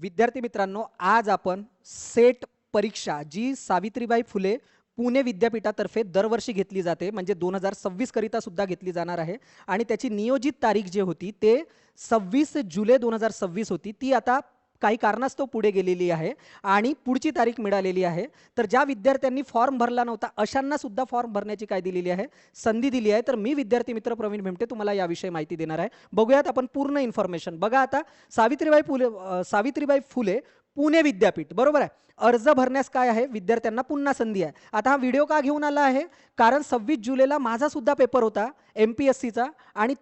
विद्यार्थी मित्रांनो, आज आपण सेट परीक्षा जी सावित्रीबाई फुले पुणे विद्यापीठातर्फे दरवर्षी घेतली जाते, म्हणजे 2026 करिता सुद्धा घेतली जाणार आहे आणि त्याची नियोजित तारीख जी होती ते 26 जुलै 2026 होती. ती आता काही कारणास्तव पुढे गेलेली आहे आणि पुढची तारीख मिळालेली आहे. तर ज्या विद्यार्थ्यांनी फॉर्म भरला नव्हता अशांना सुद्धा फॉर्म भरण्याची काय दिलेली आहे, संधी दिली आहे. तर मी विद्यार्थी मित्र प्रवीण भेमटे तुम्हाला याविषयी माहिती देणार आहे. बघूयात आपण पूर्ण इन्फॉर्मेशन. बघा, आता सावित्रीबाई फुले पुणे विद्यापीठ, बरोबर आहे. अर्ज भरण्यास काय आहे, विद्यार्थ्यांना पुन्हा संधी आहे. आता हा व्हिडिओ का घेऊन आला आहे, कारण 26 जुलैला माझा सुद्धा पेपर होता MPSCचा आणि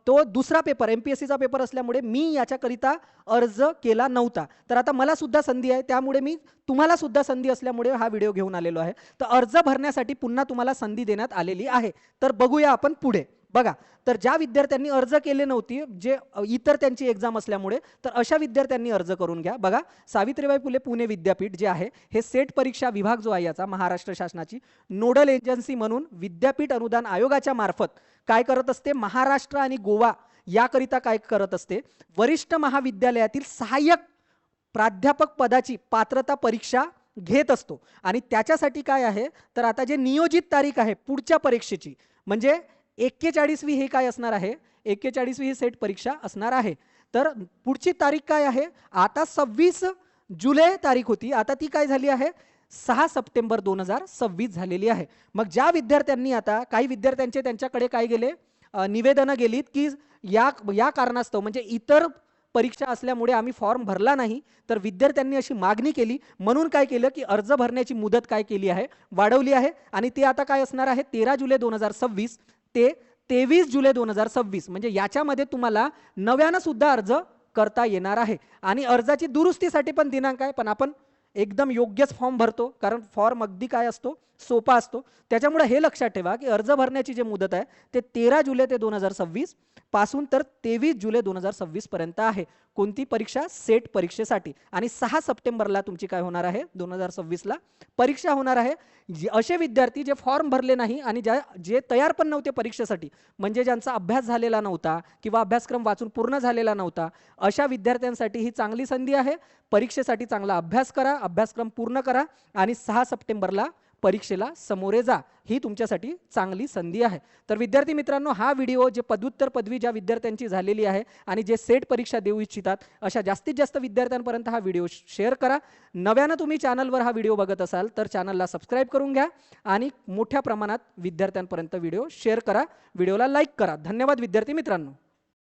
तो दुसरा पेपर MPSCचा पेपर असल्यामुळे मी याच्याकरिता अर्ज केला नव्हता. तर आता मला सुद्धा संधी आहे, त्यामुळे मी तुम्हाला सुद्धा संधी असल्यामुळे हा व्हिडिओ घेऊन आलेलो आहे. तर अर्ज भरण्यासाठी पुन्हा तुम्हाला संधी देण्यात आलेली आहे. तर बघूया आपण पुढे. बघा, तर ज्या विद्यार्थ्यांनी अर्ज केले नव्हते, जे इतर त्यांची एक्झाम असल्यामुळे, तर अशा विद्यार्थ्यांनी अर्ज करून घ्या. बघा, सावित्रीबाई फुले पुणे विद्यापीठ जे आहे हे सेट परीक्षा विभाग जो आहे याचा महाराष्ट्र शासनाची नोडल एजन्सी म्हणून विद्यापीठ अनुदान आयोगाच्या मार्फत काय करत असते, महाराष्ट्र आणि गोवा याकरिता काय करत असते, वरिष्ठ महाविद्यालयातील सहाय्यक प्राध्यापक पदाची पात्रता परीक्षा घेत असतो. आणि त्याच्यासाठी काय आहे, तर आता जे नियोजित तारीख आहे पुढच्या परीक्षेची, म्हणजे 41वी ही काय असणार आहे, 41वी ही सेट परीक्षा असणार आहे. तर पुढची तारीख काय आहे, आता 26 जुलै तारीख होती, आता ती काय झाली आहे, 6 सप्टेंबर 2026 झालेली आहे. मग ज्या विद्यार्थ्यांनी, आता काही विद्यार्थ्यांचे त्यांच्याकडे काय गेले, निवेदनं गेलीत की या कारणास्तव, म्हणजे इतर परीक्षा असल्यामुळे आम्ही फॉर्म भरला नाही. तर विद्यार्थ्यांनी अशी मागणी केली, म्हणून काय केलं की अर्ज भरण्याची मुदत काय केली आहे, वाढवली आहे. आणि ते आता काय असणार आहे, 13 जुलै 2026 ते 23 जुलै 2026, म्हणजे याच्यामध्ये तुम्हाला नव्यानं सुद्धा अर्ज करता येणार आहे. आणि अर्जाची दुरुस्तीसाठी पण दिनांक आहे, पण आपण एकदम योग्यच फॉर्म भरतो, कारण फॉर्म अगदी काय असतो, सोपा असतो. त्याच्यामुळे हे लक्षात ठेवा की अर्ज भरण्याची जी मुदत आहे ते 13 जुलै ते 2026 पासून तर 23 जुलै 2026 पर्यंत आहे. कोणती परीक्षा, सेट परीक्षेसाठी. आणि 6 सप्टेंबरला तुमची काय होणार आहे, 2026ला परीक्षा होणार आहे. असे विद्यार्थी जे फॉर्म भरले नाही आणि जे तयार पण नव्हते परीक्षेसाठी, म्हणजे ज्यांचा अभ्यास झालेला नव्हता किंवा अभ्यासक्रम वाचून पूर्ण झालेला नव्हता, अशा विद्यार्थ्यांसाठी ही चांगली संधी आहे. परीक्षेसाठी चांगला अभ्यास करा, अभ्यासक्रम पूर्ण करा आणि 6 सप्टेंबरला परीक्षेला समोरे जा. ही तुमच्यासाठी चांगली संधी आहे. तर विद्यार्थी मित्रांनो, हा व्हिडिओ जे पदव्युत्तर पदवी ज्या विद्यार्थ्यांची झालेली आहे आणि जे सेट परीक्षा देऊ इच्छितात अशा जास्तीत जास्त विद्यार्थ्यांपर्यंत हा व्हिडिओ शेअर करा. नव्यानं तुम्ही चॅनलवर हा व्हिडिओ बघत असाल तर चॅनलला सबस्क्राईब करून घ्या आणि मोठ्या प्रमाणात विद्यार्थ्यांपर्यंत व्हिडिओ शेअर करा, व्हिडिओला लाईक करा. धन्यवाद विद्यार्थी मित्रांनो.